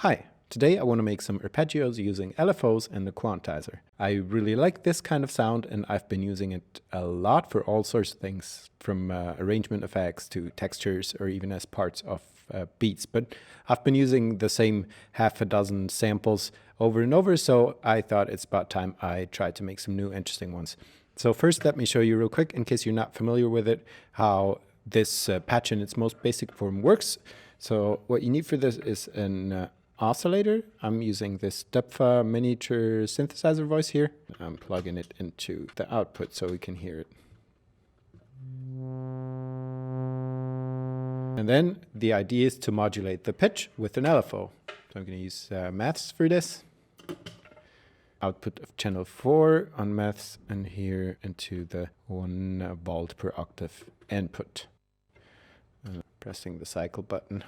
Hi, today I want to make some arpeggios using LFOs and the quantizer. I really like this kind of sound and I've been using it a lot for all sorts of things, from arrangement effects to textures or even as parts of beats. But I've been using the same half a dozen samples over and over, so I thought it's about time I tried to make some new interesting ones. So first, let me show you real quick, in case you're not familiar with it, how this patch in its most basic form works. So what you need for this is an oscillator. I'm using this DEPFA miniature synthesizer voice here. I'm plugging it into the output so we can hear it. And then the idea is to modulate the pitch with an LFO. So I'm going to use maths for this. Output of channel 4 on maths, and here into the 1 volt per octave input. Pressing the cycle button.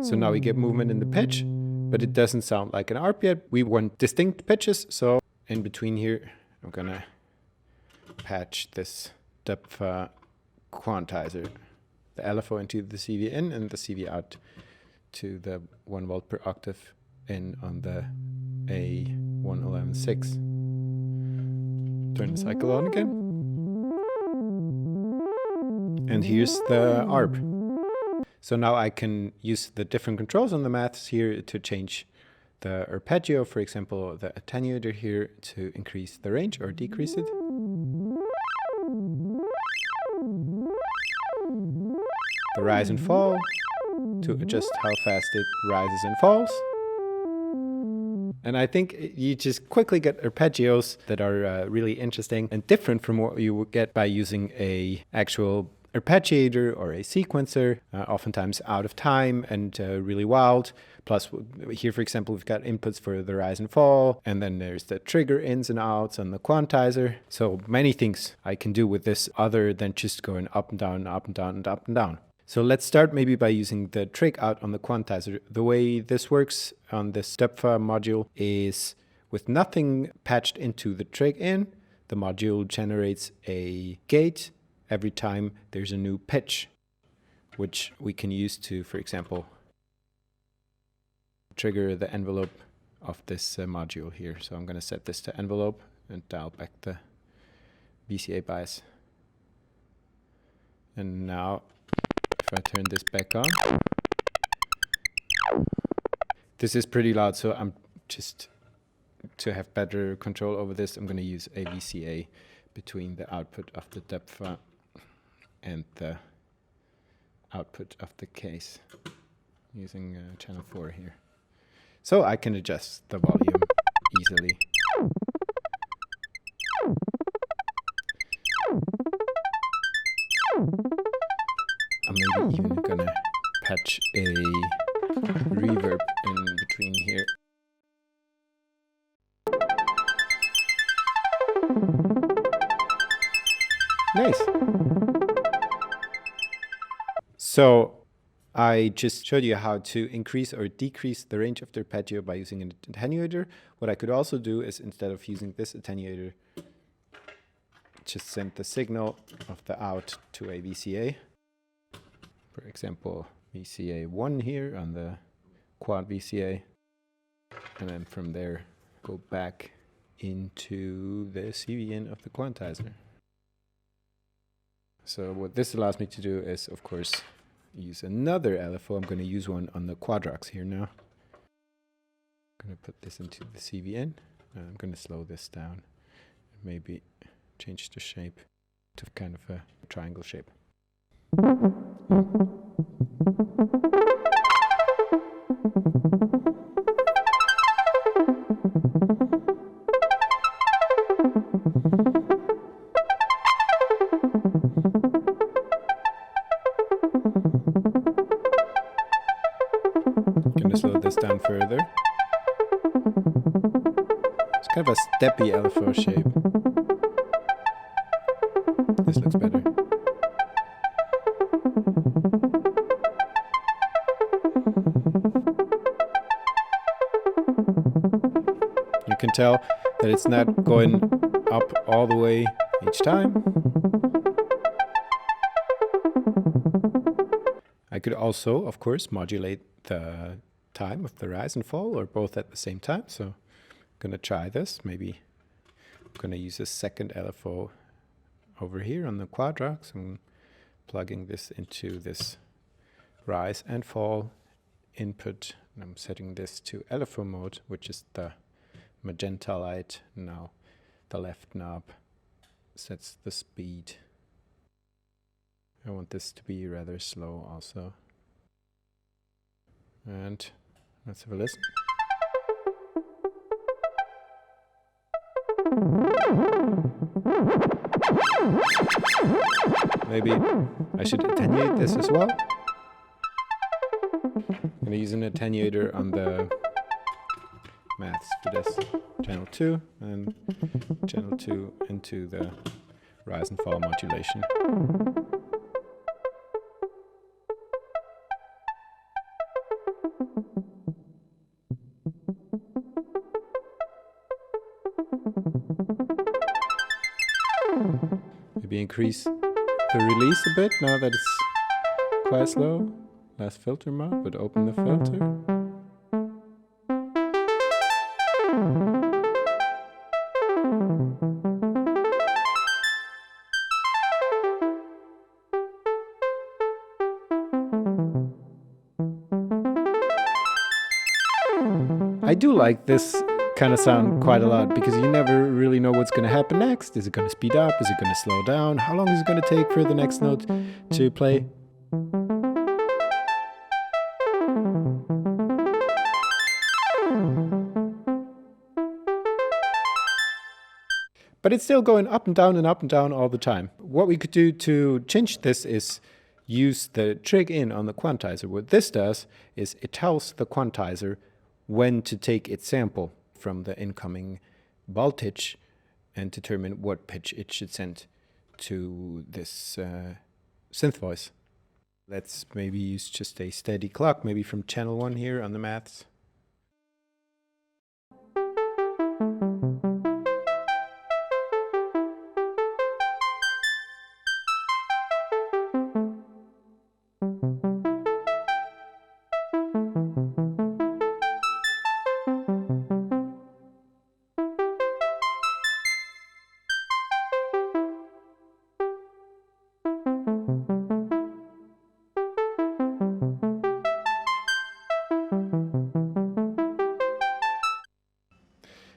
So now we get movement in the pitch, but it doesn't sound like an ARP yet. We want distinct pitches, so in between here, I'm gonna patch this DEPFA quantizer, the LFO into the CV in and the CV out to the 1 volt per octave in on the A1116. Turn the cycle on again. And here's the ARP. So now I can use the different controls on the maths here to change the arpeggio, for example, the attenuator here to increase the range or decrease it. The rise and fall to adjust how fast it rises and falls. And I think you just quickly get arpeggios that are really interesting and different from what you would get by using a actual arpeggiator or a sequencer, oftentimes out of time and really wild. Plus here, for example, we've got inputs for the rise and fall, and then there's the trigger ins and outs on the quantizer. So many things I can do with this other than just going up and down, up and down, and up and down. So let's start maybe by using the trig out on the quantizer. The way this works on this DEPFA module is with nothing patched into the trig in, the module generates a gate every time there's a new pitch, which we can use to, for example, trigger the envelope of this module here. So I'm going to set this to envelope and dial back the VCA bias. And now, if I turn this back on, this is pretty loud, so I'm just, to have better control over this, I'm going to use a VCA between the output of the DEPFA and the output of the case using channel 4 here. So I can adjust the volume easily. I'm maybe even gonna patch a reverb in between here. Nice. So I just showed you how to increase or decrease the range of the arpeggio by using an attenuator. What I could also do is, instead of using this attenuator, just send the signal of the out to a VCA. For example, VCA 1 here on the quad VCA. And then from there, go back into the CV in of the quantizer. So what this allows me to do is, of course, use another LFO. I'm going to use one on the quadrox here now. I'm going to put this into the CV in. I'm going to slow this down and maybe change the shape to kind of a triangle shape. I'm going to slow this down further. It's kind of a steppy LFO shape. This looks better. You can tell that it's not going up all the way each time. could also, of course, modulate the time of the rise and fall, or both at the same time. So I'm going to try this. Maybe I'm going to use a second LFO over here on the quadrox. I'm plugging this into this rise and fall input. And I'm setting this to LFO mode, which is the magenta light. Now the left knob sets the speed. I want this to be rather slow also. And let's have a listen. Maybe I should attenuate this as well. I'm going to use an attenuator on the maths for this. Channel 2 and channel 2 into the rise and fall modulation. Maybe increase the release a bit now that it's quite slow. Last filter mode, but open the filter. I do like this kind of sound quite a lot because you never really know what's going to happen next. Is it going to speed up? Is it going to slow down? How long is it going to take for the next note to play? But it's still going up and down and up and down all the time. What we could do to change this is use the trig in on the quantizer. What this does is it tells the quantizer when to take its sample from the incoming voltage and determine what pitch it should send to this synth voice. Let's maybe use just a steady clock, maybe from channel 1 here on the maths.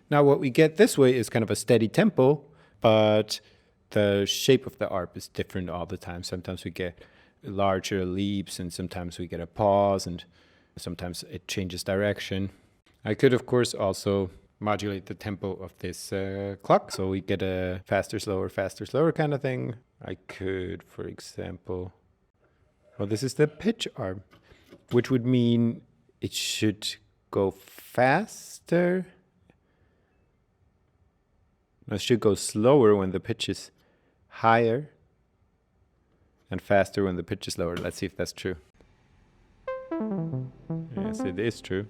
Now what we get this way is kind of a steady tempo, but the shape of the arp is different all the time. Sometimes we get larger leaps and sometimes we get a pause and sometimes it changes direction. I could of course also modulate the tempo of this clock, so we get a faster, slower kind of thing. I could, for example, well, this is the pitch arp, which would mean it should go faster. It should go slower when the pitch is higher and faster when the pitch is lower. Let's see if that's true. Yes, it is true.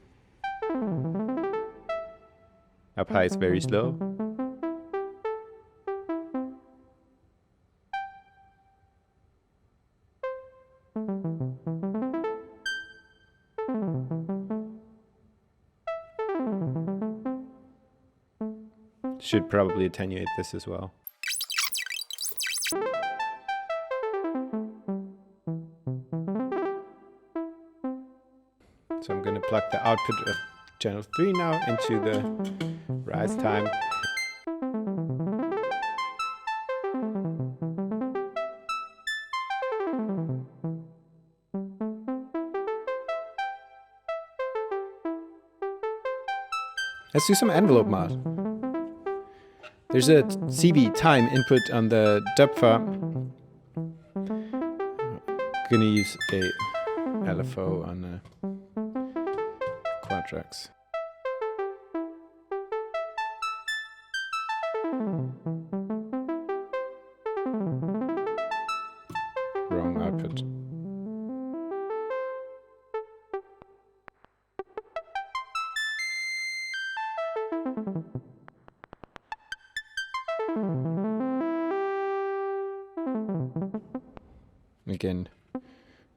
Up high is very slow. Should probably attenuate this as well. So I'm going to plug the output of channel 3 now into the rise time. Let's do some envelope mod. There's a CB time input on the dubfa. I'm gonna use a LFO on the quadrox. Wrong output. Again,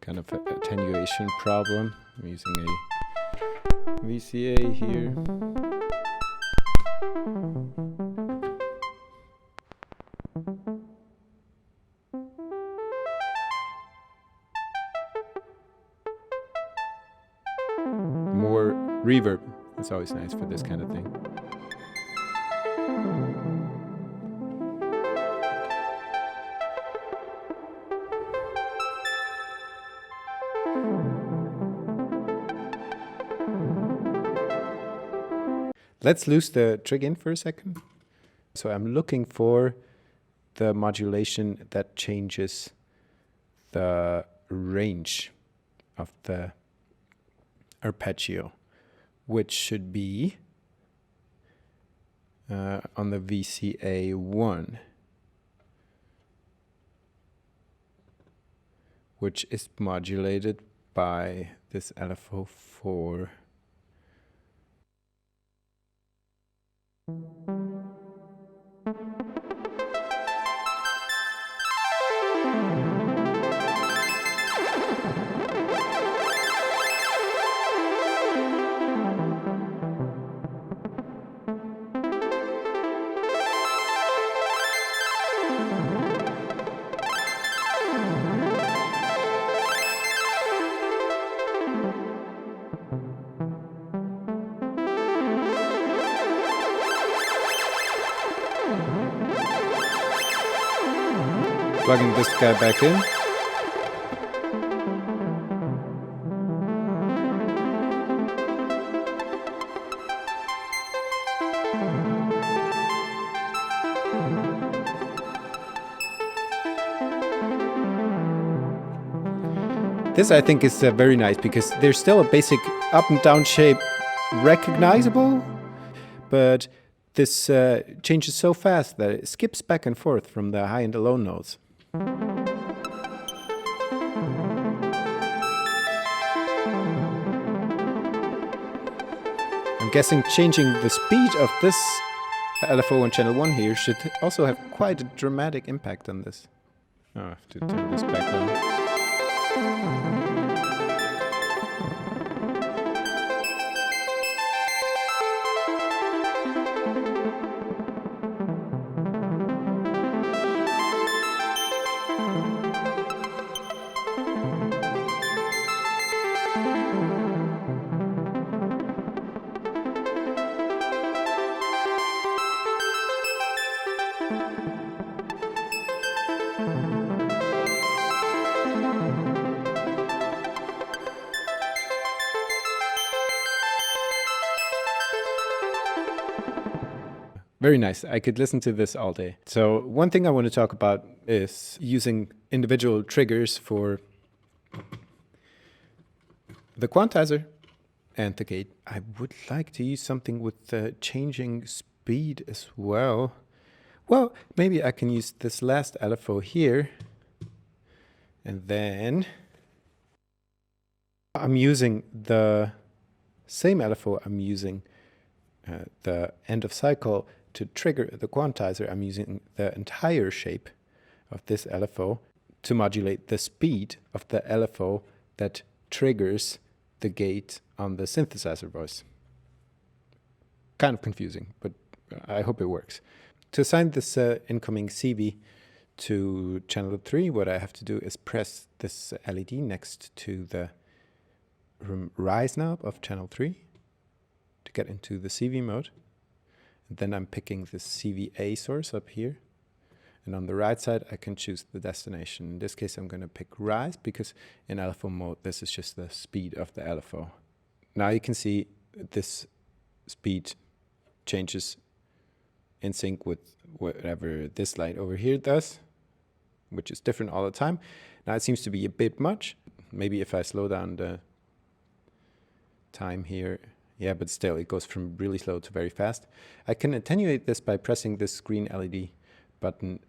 kind of attenuation problem. I'm using a VCA here. More reverb. It's always nice for this kind of thing. Let's lose the trig in for a second. So I'm looking for the modulation that changes the range of the arpeggio, which should be on the VCA1, which is modulated by this LFO4. Plugging this guy back in. This I think is very nice because there's still a basic up and down shape recognizable, but this changes so fast that it skips back and forth from the high and the low notes. I'm guessing changing the speed of this LFO on channel 1 here should also have quite a dramatic impact on this. Oh, I have to turn this back on. Very nice. I could listen to this all day. So one thing I want to talk about is using individual triggers for the quantizer and the gate. I would like to use something with changing speed as well. Well, maybe I can use this last LFO here. And then I'm using the same LFO. I'm using the end of cycle to trigger the quantizer. I'm using the entire shape of this LFO to modulate the speed of the LFO that triggers the gate on the synthesizer voice. Kind of confusing, but I hope it works. To assign this incoming CV to channel 3, what I have to do is press this LED next to the rise knob of channel 3 to get into the CV mode. And then I'm picking the CVA source up here. And on the right side, I can choose the destination. In this case, I'm going to pick rise because in LFO mode, this is just the speed of the LFO. Now you can see this speed changes in sync with whatever this light over here does, which is different all the time. Now it seems to be a bit much. Maybe if I slow down the time here, yeah, but still it goes from really slow to very fast. I can attenuate this by pressing this green LED button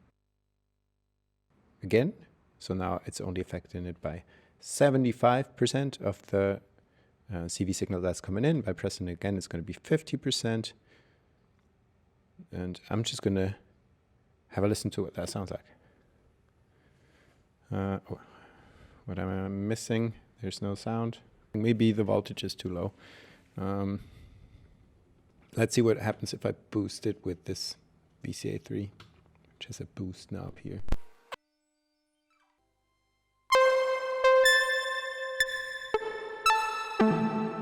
again. So now it's only affecting it by 75% of the CV signal that's coming in. By pressing it again, it's going to be 50%. And I'm just going to have a listen to what that sounds like. What What am I missing? There's no sound. Maybe the voltage is too low. Let's see what happens if I boost it with this VCA3, which has a boost knob here.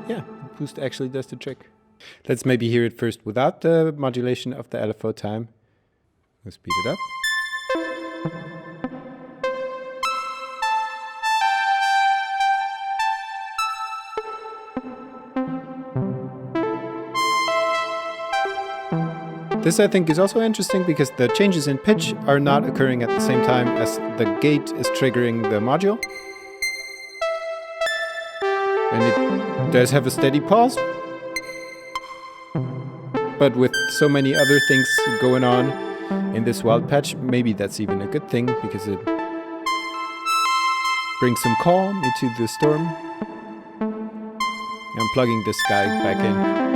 Yeah, the boost actually does the trick. Let's maybe hear it first without the modulation of the LFO time. We'll speed it up. This, I think, is also interesting because the changes in pitch are not occurring at the same time as the gate is triggering the module. And it does have a steady pause. But with so many other things going on in this wild patch, maybe that's even a good thing because it brings some calm into the storm. I'm plugging this guy back in.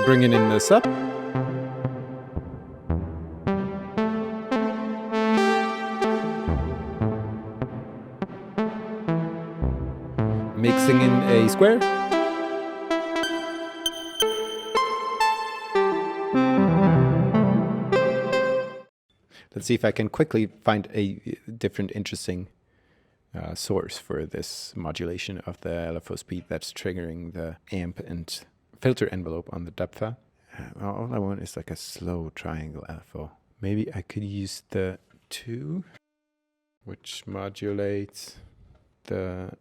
Bringing in the sub. Mixing in a square. Let's see if I can quickly find a different interesting source for this modulation of the LFO speed that's triggering the amp and filter envelope on the depth. All I want is like a slow triangle LFO. Maybe I could use the 2, which modulates the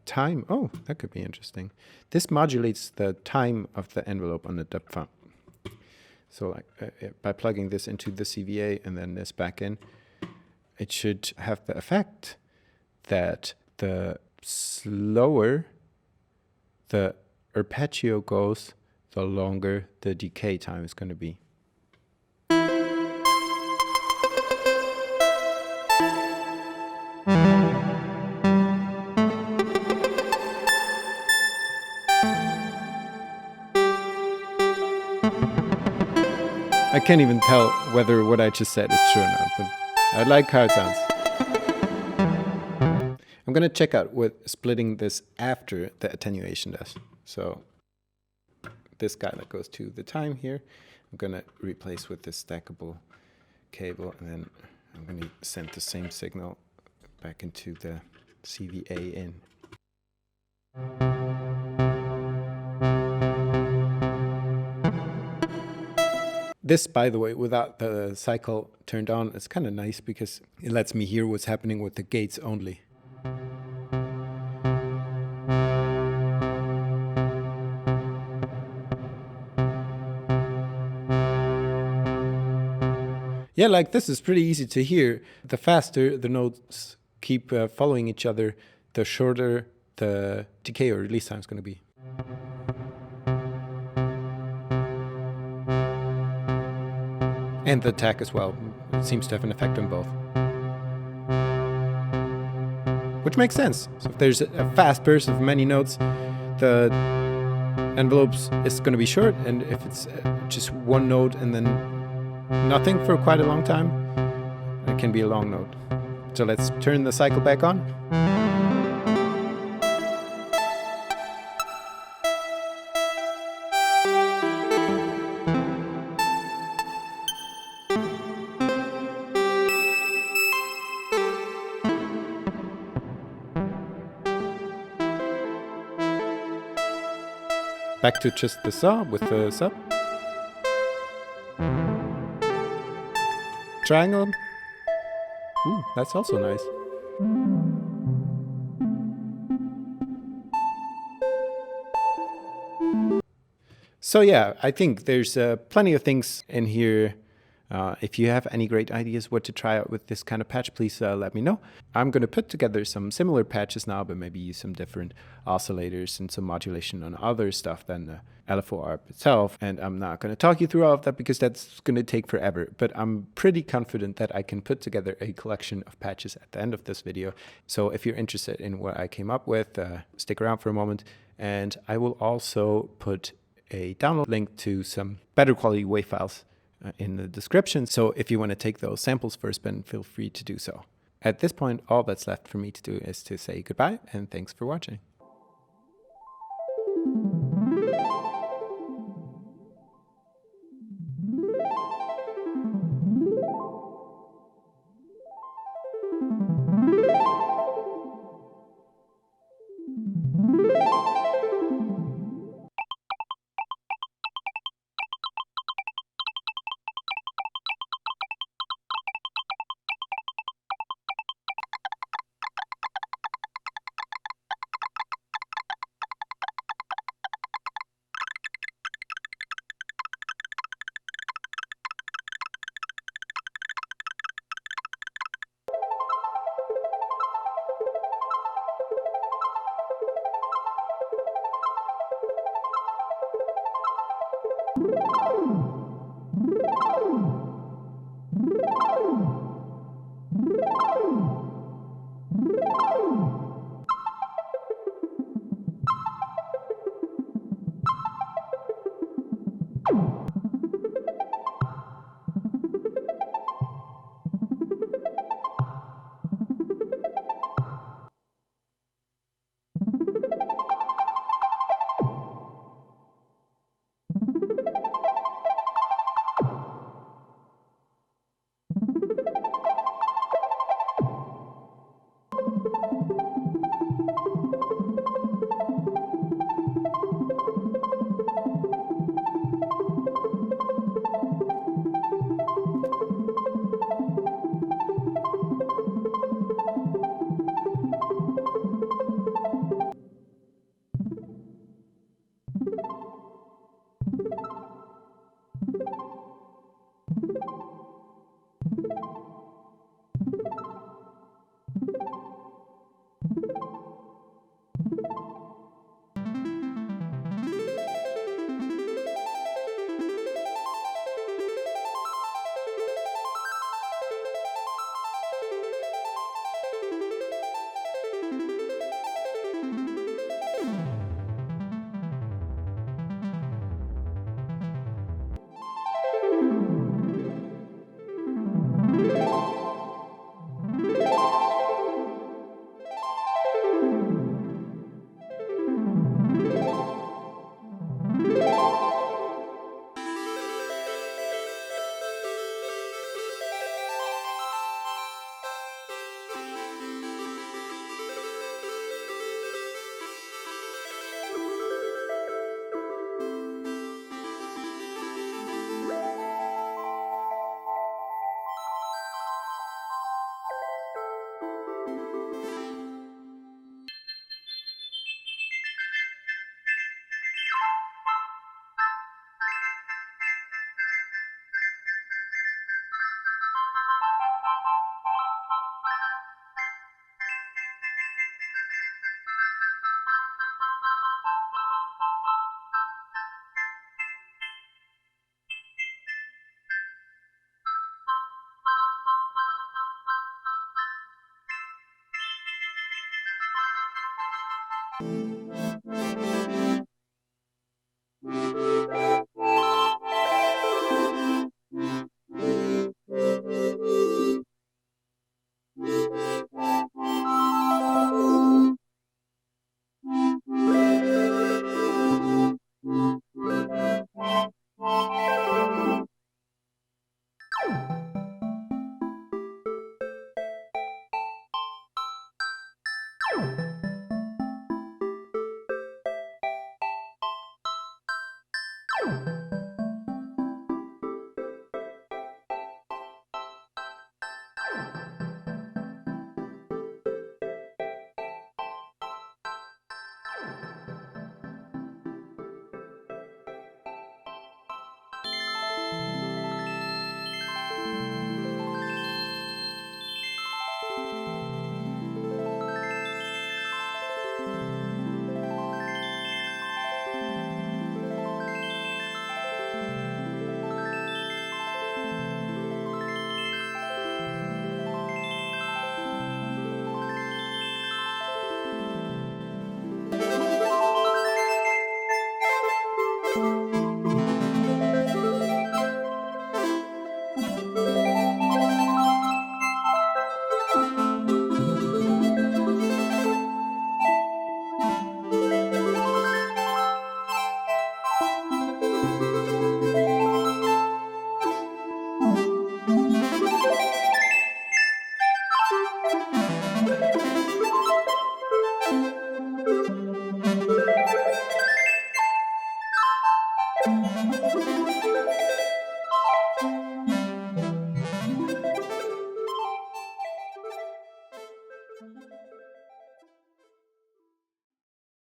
time. Oh, that could be interesting. This modulates the time of the envelope on the depth. So like by plugging this into the CVA and then this back in, it should have the effect that the slower the arpeggio goes, the longer the decay time is going to be. I can't even tell whether what I just said is true or not, but I like how it sounds. I'm going to check out what splitting this after the attenuation does. So this guy that goes to the time here, I'm going to replace with this stackable cable, and then I'm going to send the same signal back into the CVA in. This, by the way, without the cycle turned on, is kind of nice because it lets me hear what's happening with the gates only. Yeah, like this is pretty easy to hear. The faster the notes keep following each other, the shorter the decay or release time is going to be. And the attack as well. It seems to have an effect on both. Which makes sense. So if there's a fast burst of many notes, the envelopes is going to be short, and if it's just one note and then nothing for quite a long time, it can be a long note. So let's turn the cycle back on. Back to just the saw with the sub. Triangle. Ooh, that's also nice. So yeah, I think there's plenty of things in here If you have any great ideas what to try out with this kind of patch, please let me know. I'm going to put together some similar patches now, but maybe use some different oscillators and some modulation on other stuff than the LFO ARP itself. And I'm not going to talk you through all of that because that's going to take forever. But I'm pretty confident that I can put together a collection of patches at the end of this video. So if you're interested in what I came up with, stick around for a moment. And I will also put a download link to some better quality WAV files in the description. So if you want to take those samples for a spin, feel free to do so. At this point, all that's left for me to do is to say goodbye and thanks for watching.